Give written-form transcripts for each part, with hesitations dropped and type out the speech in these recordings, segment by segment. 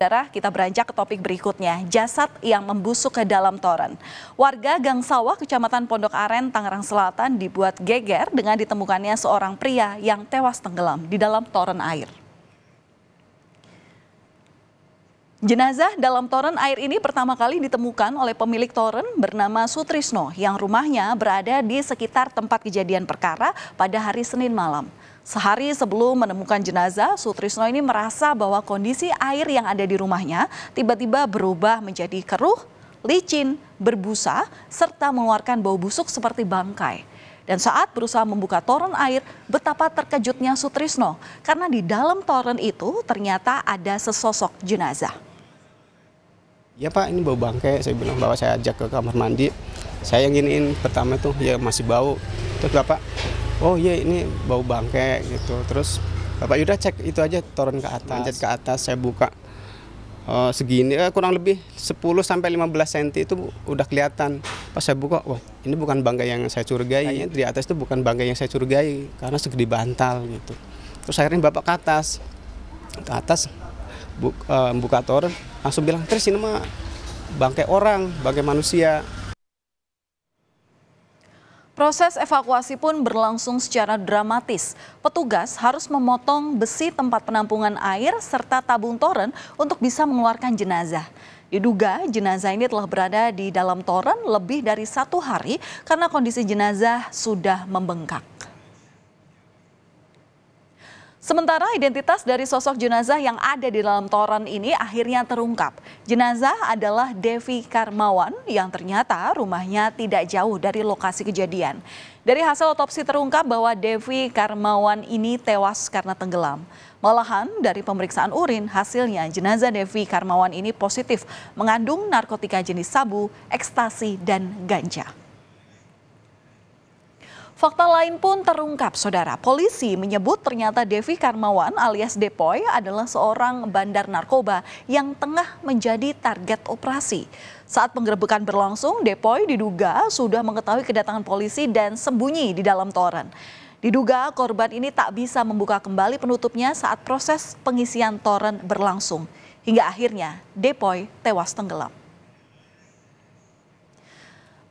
Saudara, kita beranjak ke topik berikutnya, jasad yang membusuk ke dalam toren. Warga Gang Sawah, Kecamatan Pondok Aren, Tangerang Selatan dibuat geger dengan ditemukannya seorang pria yang tewas tenggelam di dalam toren air. Jenazah dalam toren air ini pertama kali ditemukan oleh pemilik toren bernama Sutrisno yang rumahnya berada di sekitar tempat kejadian perkara pada hari Senin malam. Sehari sebelum menemukan jenazah, Sutrisno ini merasa bahwa kondisi air yang ada di rumahnya tiba-tiba berubah menjadi keruh, licin, berbusa, serta mengeluarkan bau busuk seperti bangkai. Dan saat berusaha membuka toren air, betapa terkejutnya Sutrisno karena di dalam toren itu ternyata ada sesosok jenazah. Ya Pak, ini bau bangkai, saya bilang bahwa saya ajak ke kamar mandi. Saya yang giniin pertama tuh ya masih bau. Terus Bapak, oh iya ini bau bangkai gitu. Terus Bapak udah cek itu aja toren ke atas. Lanjut ke atas saya buka segini kurang lebih 10-15 cm itu udah kelihatan. Pas saya buka, wah ini bukan bangkai yang saya curigai. Di atas itu bukan bangkai yang saya curigai karena segede bantal gitu. Terus akhirnya Bapak ke atas buka toren, langsung bilang, "Terus ini mah bangkai orang, bangkai manusia." Proses evakuasi pun berlangsung secara dramatis. Petugas harus memotong besi tempat penampungan air serta tabung toren untuk bisa mengeluarkan jenazah. Diduga jenazah ini telah berada di dalam toren lebih dari 1 hari karena kondisi jenazah sudah membengkak. Sementara identitas dari sosok jenazah yang ada di dalam toren ini akhirnya terungkap. Jenazah adalah Devi Karmawan yang ternyata rumahnya tidak jauh dari lokasi kejadian. Dari hasil otopsi terungkap bahwa Devi Karmawan ini tewas karena tenggelam. Malahan dari pemeriksaan urin hasilnya jenazah Devi Karmawan ini positif mengandung narkotika jenis sabu, ekstasi, dan ganja. Fakta lain pun terungkap, saudara. Polisi menyebut ternyata Devi Karmawan alias Depoy adalah seorang bandar narkoba yang tengah menjadi target operasi. Saat penggerebekan berlangsung, Depoy diduga sudah mengetahui kedatangan polisi dan sembunyi di dalam toren. Diduga korban ini tak bisa membuka kembali penutupnya saat proses pengisian toren berlangsung. Hingga akhirnya Depoy tewas tenggelam.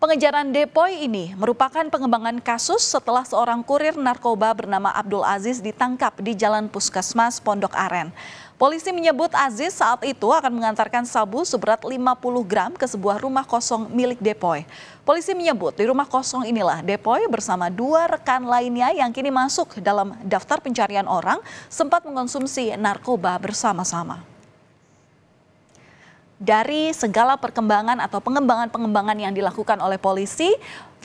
Pengejaran Depoy ini merupakan pengembangan kasus setelah seorang kurir narkoba bernama Abdul Aziz ditangkap di Jalan Puskesmas Pondok Aren. Polisi menyebut Aziz saat itu akan mengantarkan sabu seberat 50 gram ke sebuah rumah kosong milik Depoy. Polisi menyebut di rumah kosong inilah Depoy bersama 2 rekan lainnya yang kini masuk dalam daftar pencarian orang sempat mengkonsumsi narkoba bersama-sama. Dari segala perkembangan atau pengembangan yang dilakukan oleh polisi,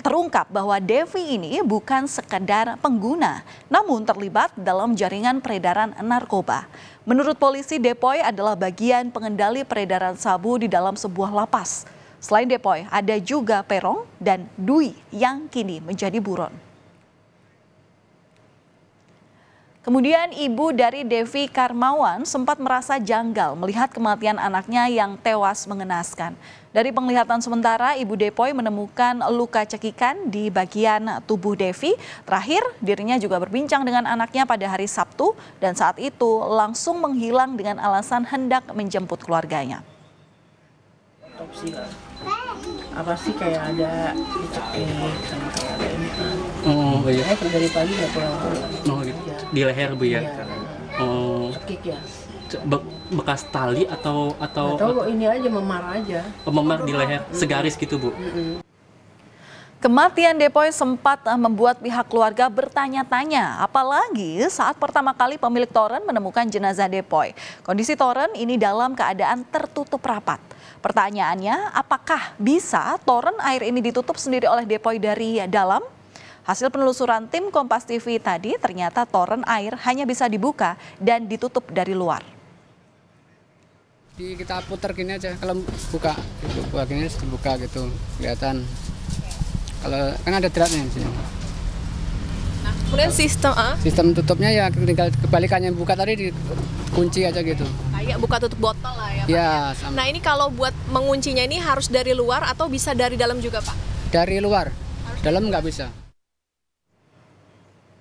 terungkap bahwa Devi ini bukan sekedar pengguna, namun terlibat dalam jaringan peredaran narkoba. Menurut polisi, Depoy adalah bagian pengendali peredaran sabu di dalam sebuah lapas. Selain Depoy, ada juga Perong dan Dwi yang kini menjadi buron. Kemudian ibu dari Devi Karmawan sempat merasa janggal melihat kematian anaknya yang tewas mengenaskan. Dari penglihatan sementara, ibu Depoy menemukan luka cekikan di bagian tubuh Devi. Terakhir, dirinya juga berbincang dengan anaknya pada hari Sabtu dan saat itu langsung menghilang dengan alasan hendak menjemput keluarganya. Otopsi lah. Apa sih kayak ada dicekik sama kayak ada ini kan. Oh iya. Dari pagi nggak pulang. Oh gitu. Ya. Di leher Bu ya. Iya. Oh. Cekik ya. Bekas tali atau ini aja memar aja. Memar di leher segaris gitu Bu. Kematian Depoy sempat membuat pihak keluarga bertanya-tanya, apalagi saat pertama kali pemilik toren menemukan jenazah Depoy. Kondisi toren ini dalam keadaan tertutup rapat. Pertanyaannya, apakah bisa toren air ini ditutup sendiri oleh Depoy dari dalam? Hasil penelusuran tim Kompas TV tadi ternyata toren air hanya bisa dibuka dan ditutup dari luar. Kita putar gini aja, kalau buka gini dibuka gitu, kelihatan. Kalau kan ada dratnya di sini. Nah, kemudian sistem tutupnya ya tinggal kebalikannya, buka tadi dikunci aja gitu. Kayak buka tutup botol lah ya Pak. Ya, sama. Nah ini kalau buat menguncinya ini harus dari luar atau bisa dari dalam juga Pak? Dari luar, dalam nggak bisa.